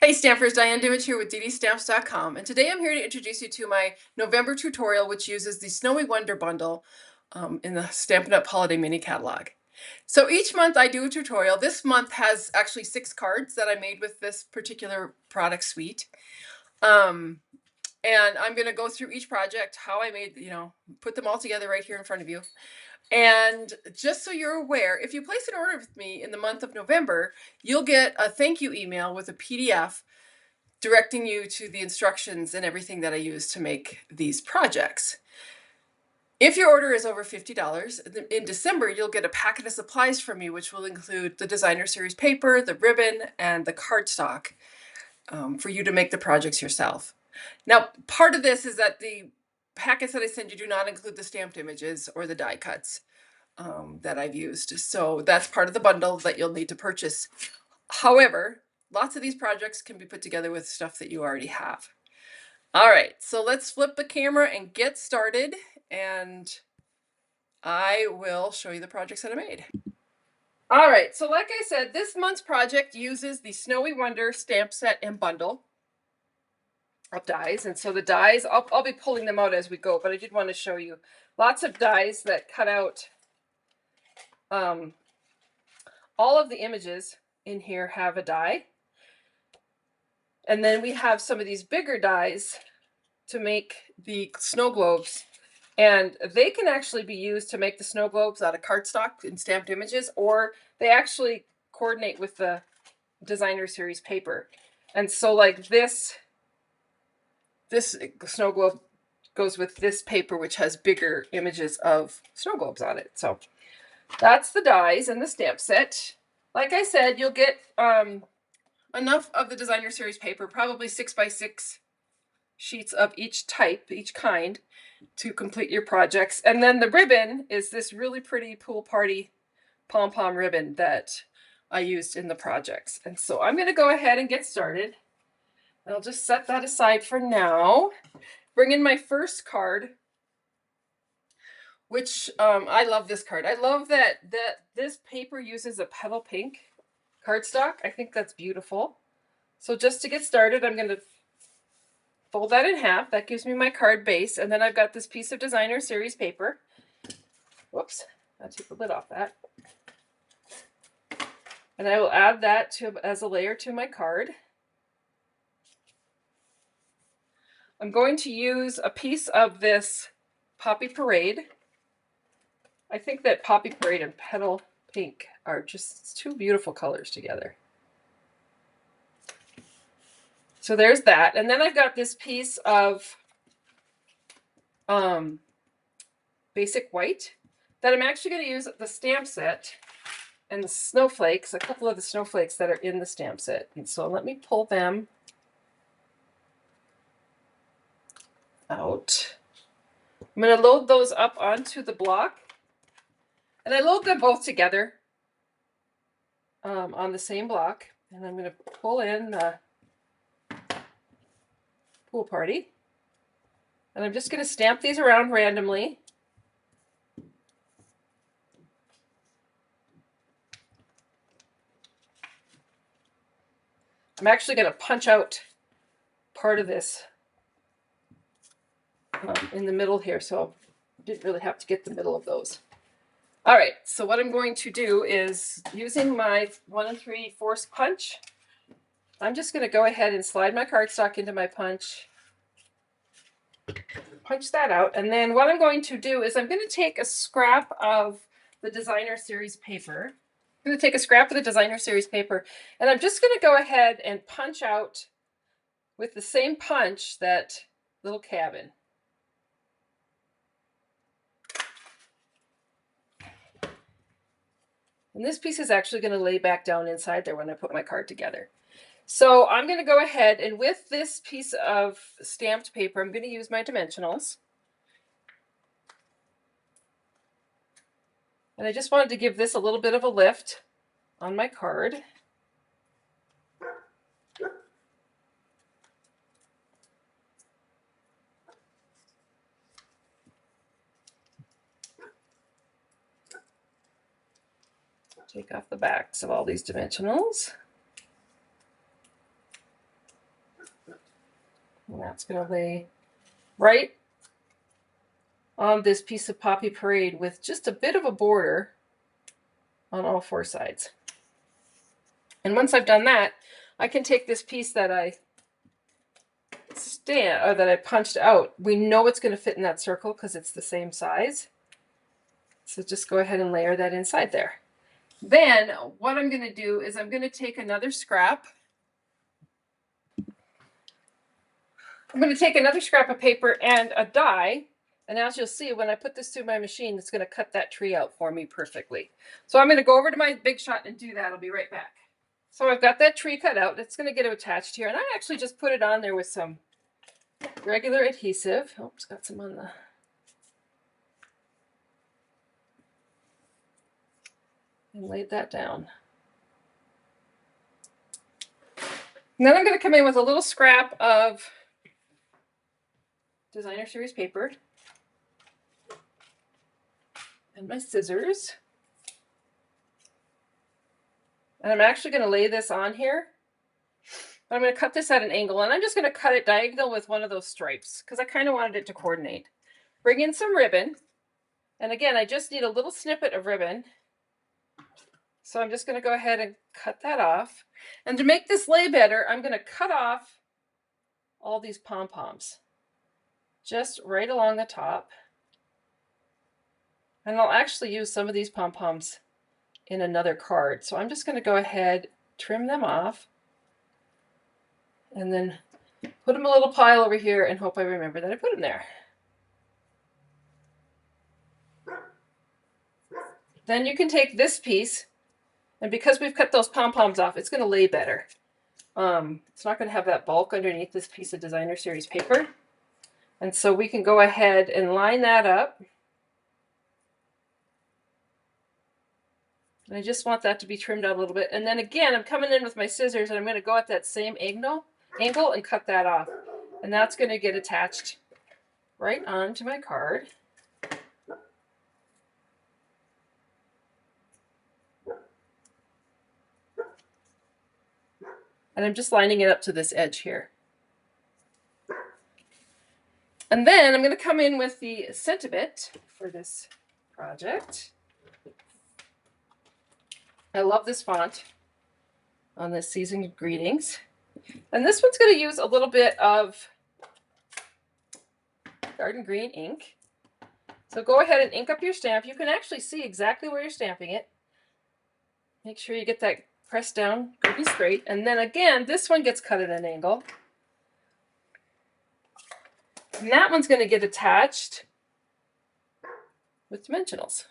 Hey Stampers, Diane Dimich here with DDStamps.com, and today I'm here to introduce you to my November tutorial, which uses the Snowy Wonder Bundle in the Stampin' Up! Holiday Mini Catalog. So each month I do a tutorial. This month has actually 6 cards that I made with this particular product suite. And I'm going to go through each project, how I made, put them all together right here in front of you. And just so you're aware, if you place an order with me in the month of November, you'll get a thank you email with a PDF directing you to the instructions and everything that I use to make these projects. If your order is over $50, in December, you'll get a packet of supplies from me, which will include the designer series paper, the ribbon, and the cardstock for you to make the projects yourself. Now, part of this is that the packets that I send you do not include the stamped images or the die cuts that I've used. So that's part of the bundle that you'll need to purchase. However, lots of these projects can be put together with stuff that you already have. All right, so let's flip the camera and get started, and I will show you the projects that I made. All right, so like I said, this month's project uses the Snowy Wonder stamp set and bundle of dies. And so the dies, I'll be pulling them out as we go, but I did want to show you lots of dies that cut out. All of the images in here have a die. And then we have some of these bigger dies to make the snow globes. And they can actually be used to make the snow globes out of cardstock and stamped images, or they actually coordinate with the designer series paper. And so like this snow globe goes with this paper, which has bigger images of snow globes on it. So that's the dies and the stamp set. Like I said, you'll get enough of the designer series paper, probably 6x6 sheets of each type, each kind, to complete your projects. And then the ribbon is this really pretty pool party pom-pom ribbon that I used in the projects. And so I'm going to go ahead and get started. I'll just set that aside for now. Bring in my first card, which I love this card. I love that this paper uses a petal pink cardstock. I think that's beautiful. So just to get started, I'm going to fold that in half. That gives me my card base. And then I've got this piece of designer series paper. Whoops, I'll take the lid off that. And I will add that as a layer to my card. I'm going to use a piece of this Poppy Parade. I think that Poppy Parade and Petal Pink are just 2 beautiful colors together. So there's that. And then I've got this piece of basic white that I'm actually going to use the stamp set and the snowflakes, a couple of the snowflakes that are in the stamp set. And so let me pull them out. I'm going to load those up onto the block. And I load them both together on the same block. And I'm going to pull in the pool party. And I'm just going to stamp these around randomly. I'm actually going to punch out part of this in the middle here, so I didn't really have to get the middle of those. All right, so what I'm going to do is, using my 1 3/4 punch, I'm just going to go ahead and slide my cardstock into my punch that out, and then what I'm going to do is I'm going to take a scrap of the designer series paper. I'm going to take a scrap of the designer series paper, and I'm just going to go ahead and punch out with the same punch that little cabin. And this piece is actually going to lay back down inside there when I put my card together. So I'm going to go ahead, and with this piece of stamped paper, I'm going to use my dimensionals. And I just wanted to give this a little bit of a lift on my card. Take off the backs of all these dimensionals. that's going to lay right on this piece of Poppy Parade with just a bit of a border on all four sides. And once I've done that, I can take this piece that I punched out. We know it's going to fit in that circle because it's the same size. So just go ahead and layer that inside there. Then what I'm going to do is I'm going to take another scrap. I'm going to take another scrap of paper and a die. And as you'll see, when I put this through my machine, it's going to cut that tree out for me perfectly. So I'm going to go over to my Big Shot and do that. I'll be right back. So I've got that tree cut out. It's going to get attached here. And I actually just put it on there with some regular adhesive. Oh, it's got some on the... and laid that down. And then I'm going to come in with a little scrap of Designer Series paper and my scissors. And I'm actually going to lay this on here. But I'm going to cut this at an angle, and I'm just going to cut it diagonal with one of those stripes because I kind of wanted it to coordinate. Bring in some ribbon. And again, I just need a little snippet of ribbon. So I'm just going to go ahead and cut that off. And to make this lay better, I'm going to cut off all these pom-poms just right along the top. And I'll actually use some of these pom-poms in another card. So I'm just going to go ahead, trim them off, and then put them a little pile over here and hope I remember that I put them there. Then you can take this piece, and because we've cut those pom-poms off, it's going to lay better. It's not going to have that bulk underneath this piece of Designer Series paper. And so we can go ahead and line that up. And I just want that to be trimmed out a little bit. And then again, I'm coming in with my scissors and I'm going to go at that same angle and cut that off. And that's going to get attached right onto my card. And I'm just lining it up to this edge here. And then I'm going to come in with the sentiment for this project. I love this font on this Season of Greetings. And this one's going to use a little bit of Garden Green ink. So go ahead and ink up your stamp. You can actually see exactly where you're stamping it. Make sure you get that pressed down pretty straight. And then again, this one gets cut at an angle. And that one's going to get attached with dimensionals.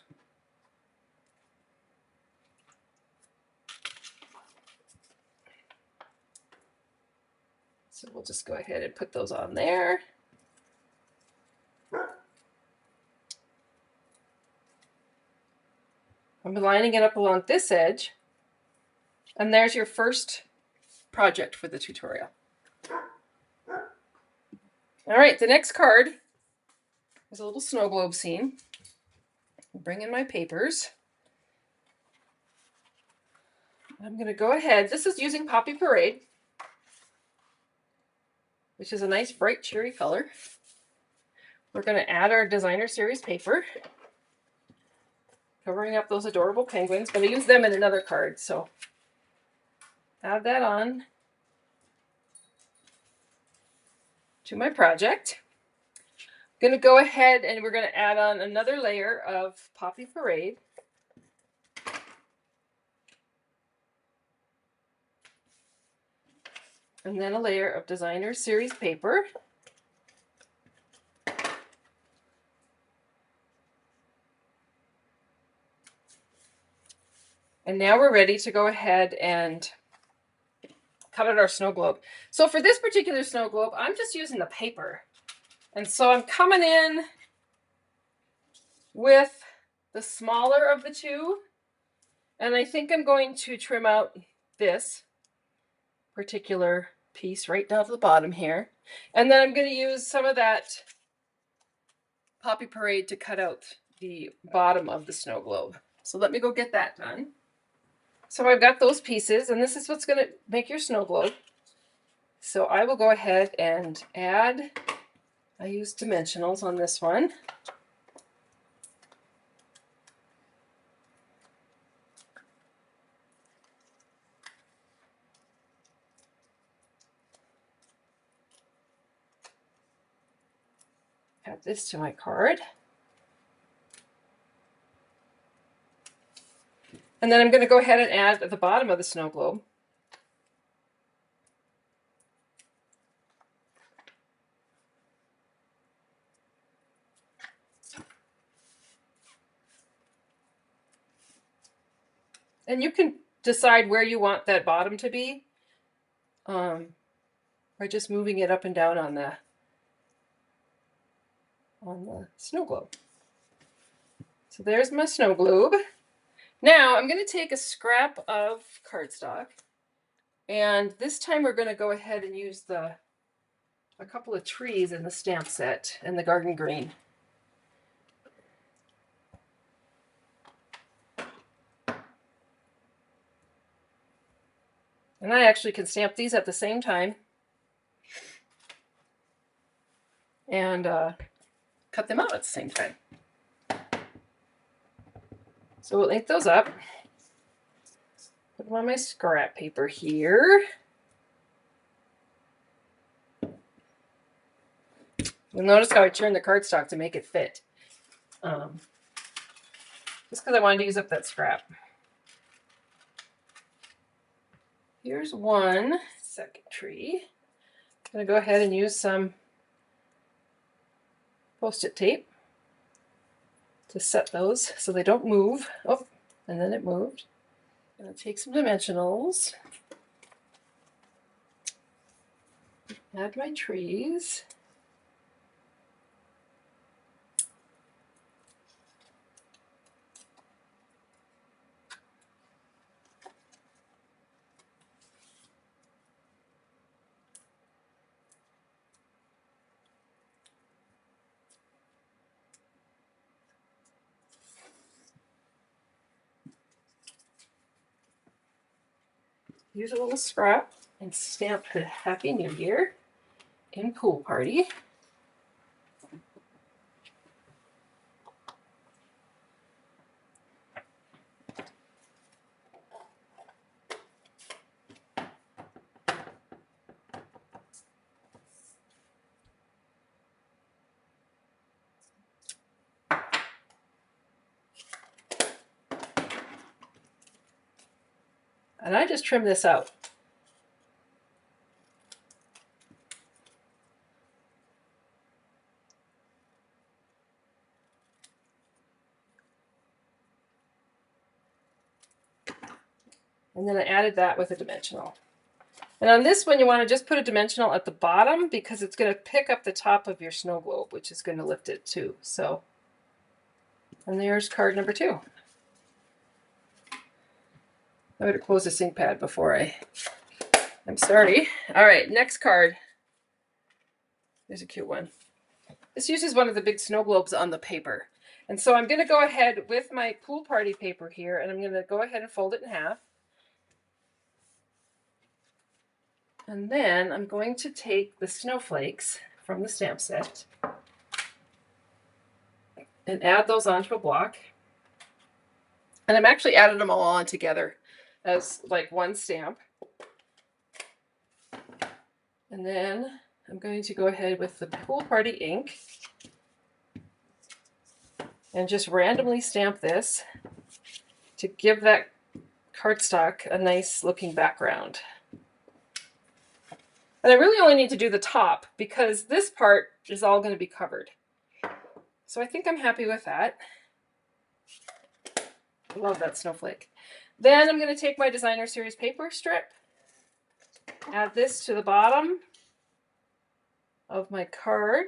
So we'll just go ahead and put those on there. I'm lining it up along this edge. And there's your first project for the tutorial. All right, the next card is a little snow globe scene. Bring in my papers. I'm going to go ahead. This is using Poppy Parade, which is a nice bright cherry color. We're going to add our Designer Series paper, covering up those adorable penguins. Going to use them in another card, so add that on to my project. I'm going to go ahead and we're going to add on another layer of Poppy Parade. And then a layer of Designer Series paper. And now we're ready to go ahead and cut out our snow globe. So for this particular snow globe, I'm just using the paper. And so I'm coming in with the smaller of the two. And I think I'm going to trim out this particular piece right down to the bottom here. And then I'm going to use some of that Poppy Parade to cut out the bottom of the snow globe. So let me go get that done. So I've got those pieces, and this is what's going to make your snow globe. So I will go ahead and add, I use dimensionals on this one. Add this to my card. And then I'm going to go ahead and add at the bottom of the snow globe. And you can decide where you want that bottom to be by just moving it up and down on the snow globe. So there's my snow globe. Now I'm going to take a scrap of cardstock, and this time we're going to go ahead and use a couple of trees in the stamp set in the garden green. And I actually can stamp these at the same time and cut them out at the same time. So we'll ink those up. Put them on my scrap paper here. You'll notice how I turned the cardstock to make it fit. Just because I wanted to use up that scrap. Here's one second tree. I'm going to go ahead and use some Post-it tape to set those so they don't move. Oh, and then it moved. I'm going to take some dimensionals. Add my trees. Use a little scrap and stamp the Happy New Year in Pool Party. And I just trim this out. And then I added that with a dimensional. And on this one, you want to just put a dimensional at the bottom because it's going to pick up the top of your snow globe, which is going to lift it too. So, and there's card number 2. I better close this ink pad before I'm sorry. All right, next card. There's a cute one. This uses one of the big snow globes on the paper. And so I'm going to go ahead with my Pool Party paper here, and I'm going to go ahead and fold it in half. And then I'm going to take the snowflakes from the stamp set and add those onto a block. And I'm actually adding them all on together as like one stamp. And then I'm going to go ahead with the Pool Party ink and just randomly stamp this to give that cardstock a nice looking background. And I really only need to do the top because this part is all going to be covered. So I think I'm happy with that. I love that snowflake. Then I'm going to take my designer series paper strip, add this to the bottom of my card.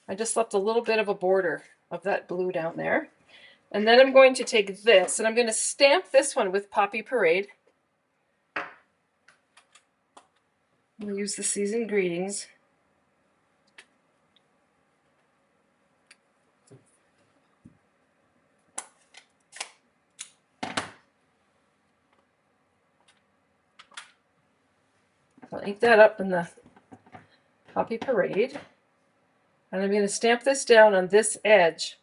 I just left a little bit of a border of that blue down there. And then I'm going to take this and I'm going to stamp this one with Poppy Parade. We'll use the season greetings. ink that up in the Poppy Parade. And I'm going to stamp this down on this edge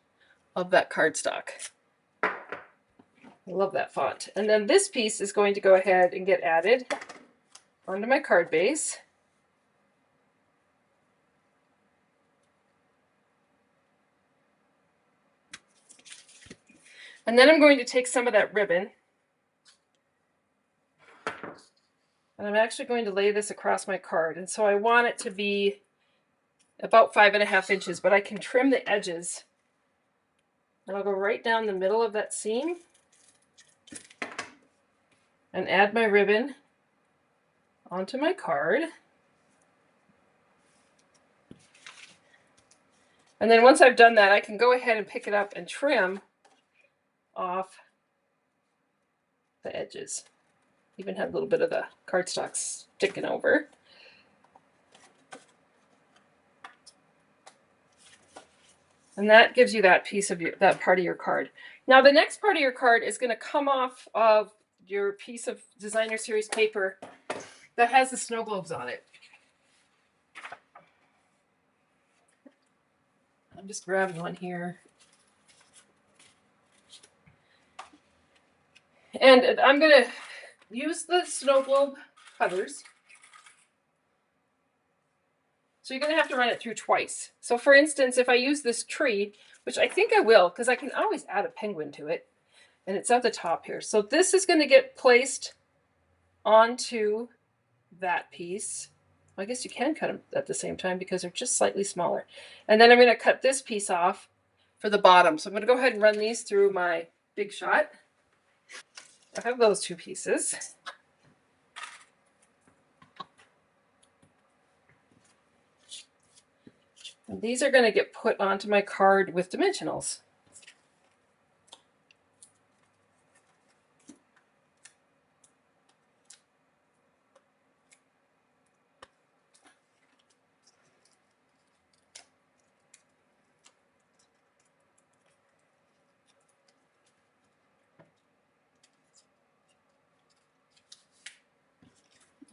of that cardstock. I love that font. And then this piece is going to go ahead and get added onto my card base. And then I'm going to take some of that ribbon, and I'm actually going to lay this across my card. And so I want it to be about 5.5 inches, but I can trim the edges. And I'll go right down the middle of that seam and add my ribbon onto my card. And then once I've done that, I can go ahead and pick it up and trim off the edges. Even have a little bit of the cardstock sticking over. And that gives you that piece of that part of your card. Now the next part of your card is going to come off of your piece of designer series paper that has the snow globes on it. I'm just grabbing one here. And I'm going to use the snow globe cutters. So you're going to have to run it through twice. So for instance, if I use this tree, which I think I will, because I can always add a penguin to it, and it's at the top here. So this is going to get placed onto that piece. I guess you can cut them at the same time because they're just slightly smaller. And then I'm going to cut this piece off for the bottom. So I'm going to go ahead and run these through my Big Shot. I have those two pieces. And these are going to get put onto my card with dimensionals.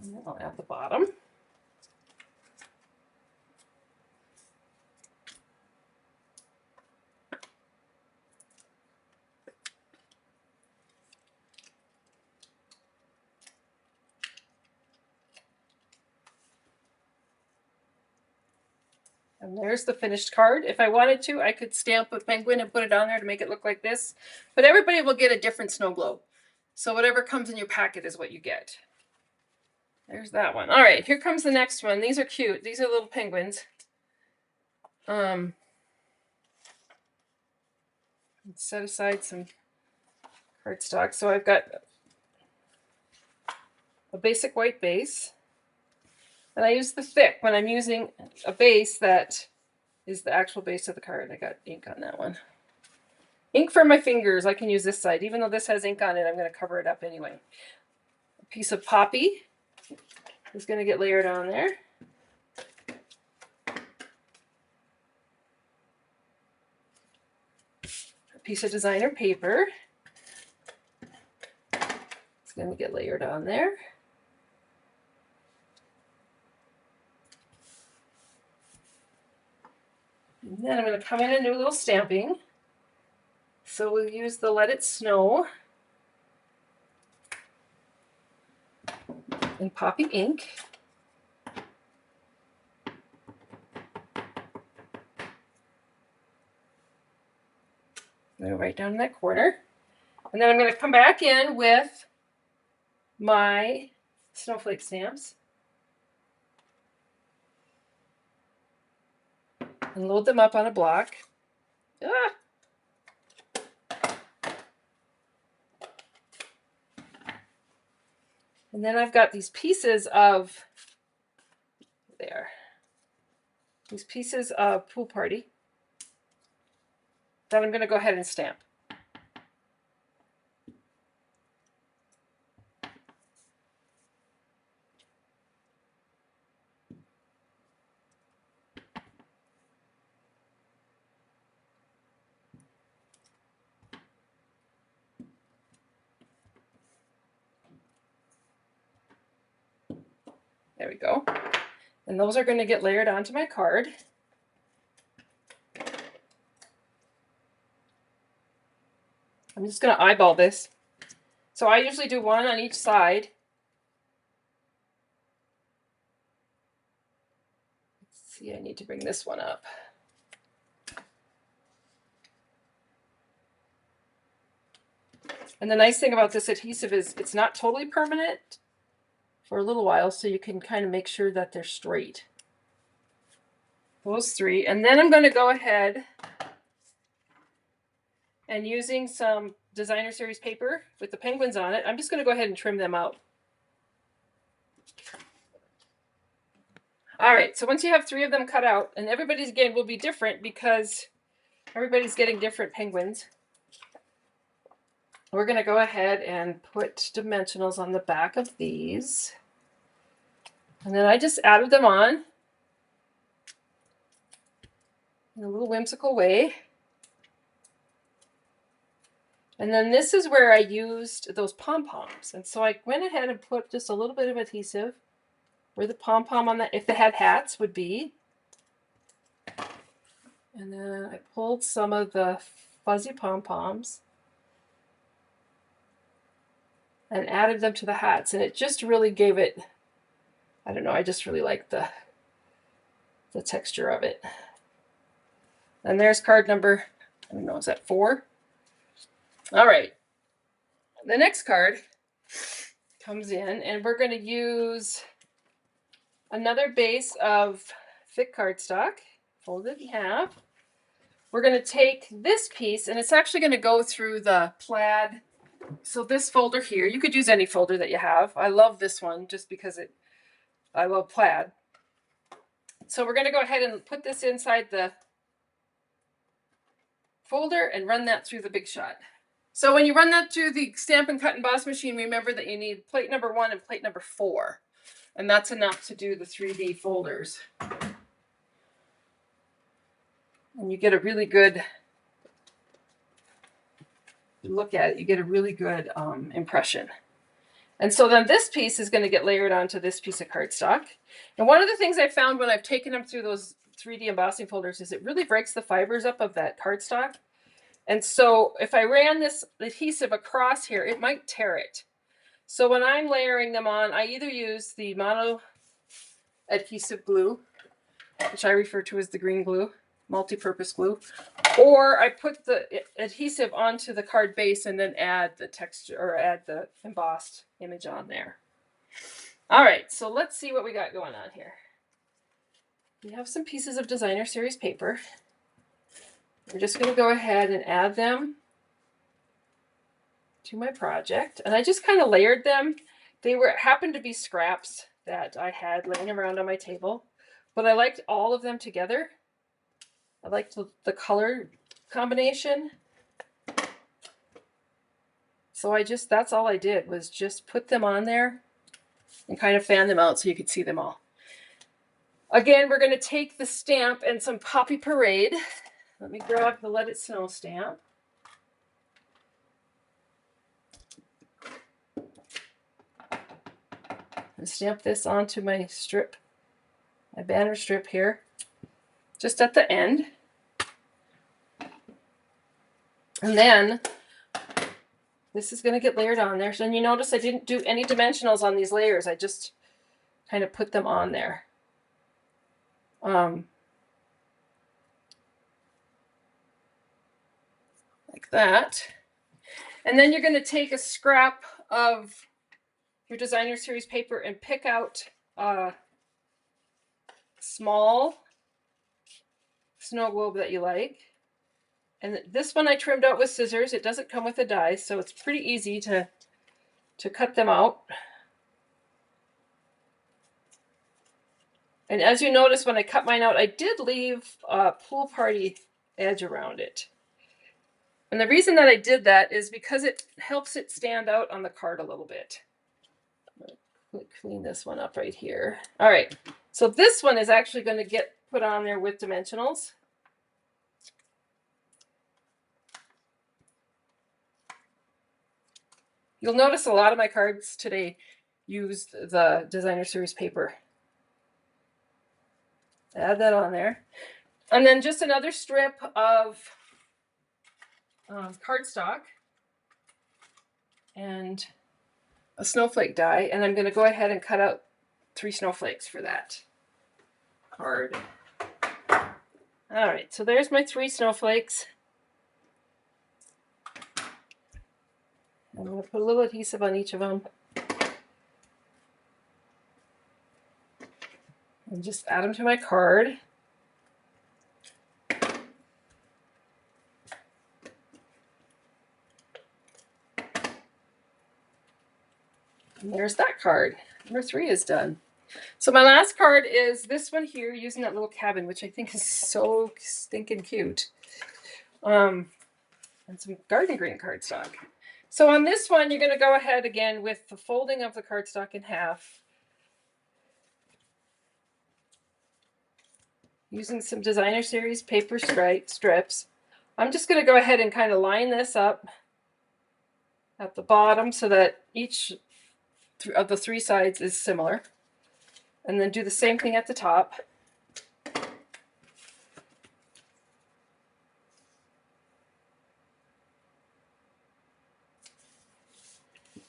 And then I'll add the bottom. And there's the finished card. If I wanted to, I could stamp a penguin and put it on there to make it look like this. But everybody will get a different snow globe. So whatever comes in your packet is what you get. There's that one. All right, here comes the next one. These are cute. These are little penguins. Let's set aside some cardstock. So I've got a basic white base. And I use the thick when I'm using a base that is the actual base of the card. I got ink on that one. Ink for my fingers. I can use this side. Even though this has ink on it, I'm going to cover it up anyway. A piece of Poppy is going to get layered on there. A piece of designer paper is going to get layered on there. And then I'm going to come in and do a little stamping. So we'll use the Let It Snow and Poppy ink. Go right down in that corner. And then I'm going to come back in with my snowflake stamps and load them up on a block. Ah! And then I've got these pieces of, these pieces of Pool Party that I'm going to go ahead and stamp. There we go. And those are going to get layered onto my card. I'm just going to eyeball this. So I usually do one on each side. Let's see, I need to bring this one up. And the nice thing about this adhesive is it's not totally permanent for a little while, so you can kind of make sure that they're straight. Those three. And then I'm going to go ahead and using some designer series paper with the penguins on it, I'm just going to go ahead and trim them out. All right, so once you have 3 of them cut out, and everybody's again will be different because everybody's getting different penguins, we're going to go ahead and put dimensionals on the back of these. And then I just added them on in a little whimsical way. And then this is where I used those pom-poms. And so I went ahead and put just a little bit of adhesive where the pom-pom on that, if they had hats, would be. And then I pulled some of the fuzzy pom-poms and added them to the hats. And it just really gave it, I don't know, I just really liked the texture of it. And there's card number, I don't know, is that 4? All right. The next card comes in, and we're going to use another base of thick cardstock, folded in half. We're going to take this piece, and it's actually going to go through the plaid. So this folder here, you could use any folder that you have. I love this one just because I love plaid. So we're going to go ahead and put this inside the folder and run that through the Big Shot. So when you run that through the Stampin' Cut Emboss machine, remember that you need plate number 1 and plate number 4. And that's enough to do the 3D folders. And you get a really good look at it. You get a really good impression. And so then this piece is going to get layered onto this piece of cardstock. And one of the things I found when I've taken them through those 3D embossing folders is it really breaks the fibers up of that cardstock. And so if I ran this adhesive across here, it might tear it. So when I'm layering them on, I either use the mono adhesive glue, which I refer to as the green glue, multi-purpose glue, or I put the adhesive onto the card base and then add the texture or add the embossed image on there. All right, so let's see what we got going on here. We have some pieces of designer series paper. We're just going to go ahead and add them to my project. And I just kind of layered them. They happened to be scraps that I had laying around on my table, but I liked all of them together. I liked the color combination. So that's all I did was just put them on there and kind of fan them out so you could see them all. Again, we're going to take the stamp and some Poppy Parade. Let me grab the Let It Snow stamp. And stamp this onto my strip, my banner strip here, just at the end. And then this is going to get layered on there. So then you notice I didn't do any dimensionals on these layers. I just kind of put them on there. Like that. And then you're going to take a scrap of your designer series paper and pick out a small snow globe that you like. And this one I trimmed out with scissors. It doesn't come with a die, so it's pretty easy to cut them out. And as you notice, when I cut mine out, I did leave a pool party edge around it. And the reason that I did that is because it helps it stand out on the card a little bit. I'm going to clean this one up right here. All right, so this one is actually going to get put on there with dimensionals. You'll notice a lot of my cards today use the designer series paper. Add that on there. And then just another strip of cardstock and a snowflake die. And I'm going to go ahead and cut out 3 snowflakes for that card. All right, so there's my 3 snowflakes. I'm going to put a little adhesive on each of them. And just add them to my card. And there's that card. Number 3 is done. So my last card is this one here, using that little cabin, which I think is so stinking cute. And some garden green cardstock. So on this one, you're going to go ahead again with the folding of the cardstock in half, using some Designer Series paper strips. I'm just going to go ahead and kind of line this up at the bottom so that each of the 3 sides is similar. And then do the same thing at the top.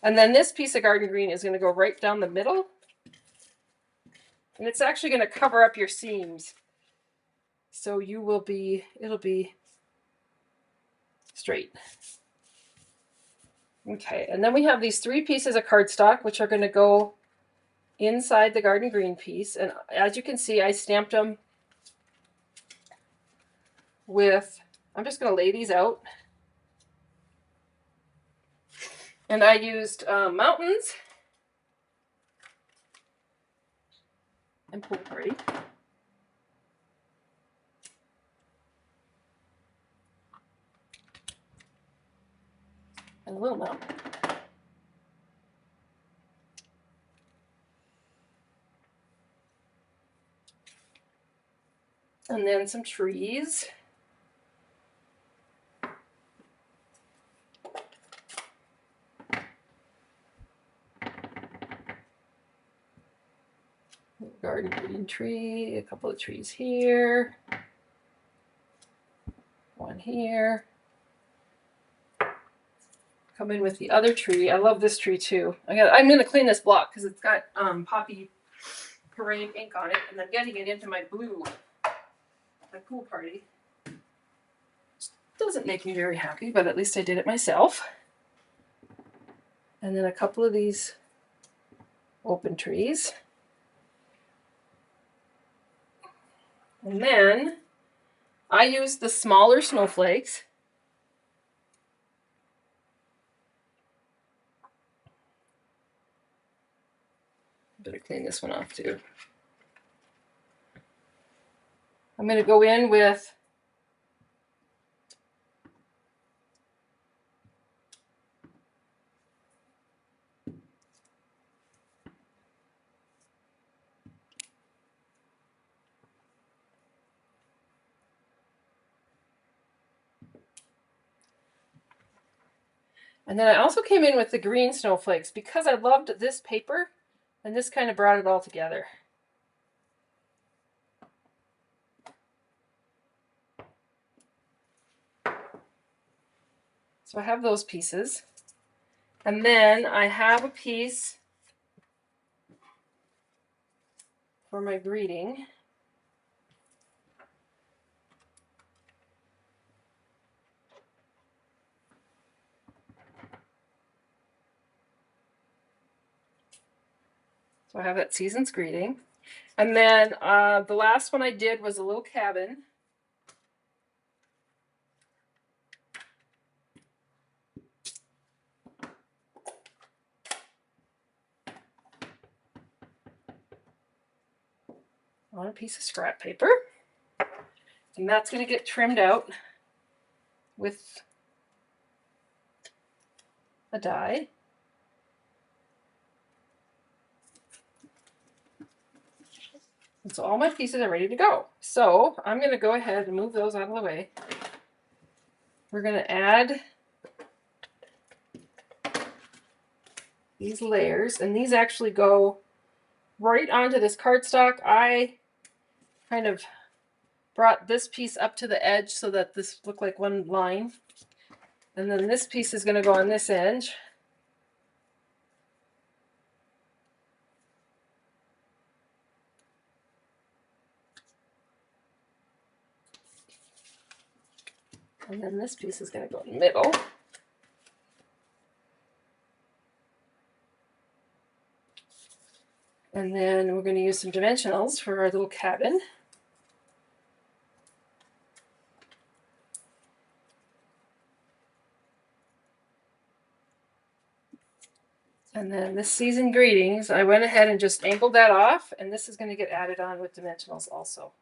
And then this piece of garden green is going to go right down the middle. And it's actually going to cover up your seams. So it'll be straight. Okay, and then we have these 3 pieces of cardstock, which are going to go inside the garden green piece. And as you can see, I stamped them with, I'm just going to lay these out. And I used mountains and pool party. And a little mountain. And then some trees. Garden green tree, a couple of trees here. One here. Come in with the other tree. I love this tree too. I'm going to clean this block because it's got Poppy Parade ink on it, and I'm getting it into my blue, my pool party. Doesn't make me very happy, but at least I did it myself. And then a couple of these open trees. And then I used the smaller snowflakes. Better clean this one off too. I'm going to go in with and then I also came in with the green snowflakes because I loved this paper, and this kind of brought it all together. So I have those pieces. And then I have a piece for my greeting. So I have that season's greeting. And then the last one I did was a little cabin. On a piece of scrap paper. And that's going to get trimmed out with a die. And so all my pieces are ready to go. So I'm going to go ahead and move those out of the way. We're going to add these layers, and these actually go right onto this cardstock. I kind of brought this piece up to the edge so that this looked like one line. And then this piece is going to go on this edge. And then this piece is going to go in the middle. And then we're going to use some dimensionals for our little cabin. And then this season greetings, I went ahead and just angled that off, and this is going to get added on with dimensionals also.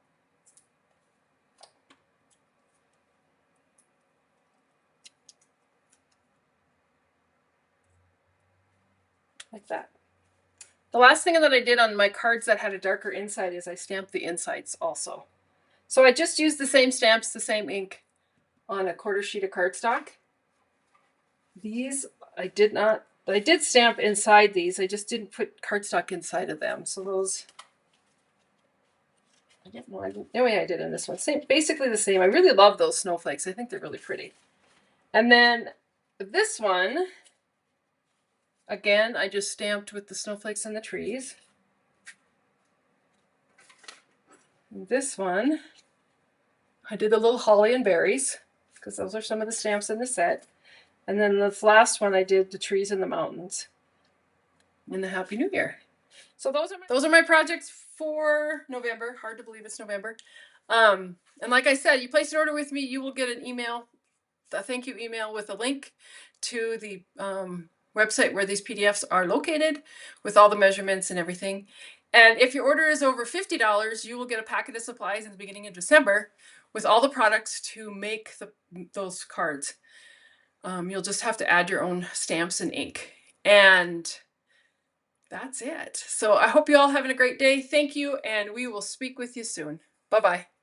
Like that. The last thing that I did on my cards that had a darker inside is I stamped the insides also. So I just used the same stamps, the same ink on a quarter sheet of cardstock. These I did stamp inside these, I just didn't put cardstock inside of them. So those, I didn't know, no way I did in this one. Same, basically the same. I really love those snowflakes. I think they're really pretty. And then this one, again, I just stamped with the snowflakes and the trees. And this one, I did the little holly and berries, because those are some of the stamps in the set. And then this last one, I did the trees and the mountains. And the Happy New Year. So those are my projects for November. Hard to believe it's November. And like I said, you place an order with me, you will get an email, a thank you email with a link to the website where these PDFs are located with all the measurements and everything. And if your order is over $50, you will get a packet of supplies in the beginning of December with all the products to make those cards. You'll just have to add your own stamps and ink. And that's it. So I hope you all having a great day. Thank you, and we will speak with you soon. Bye-bye.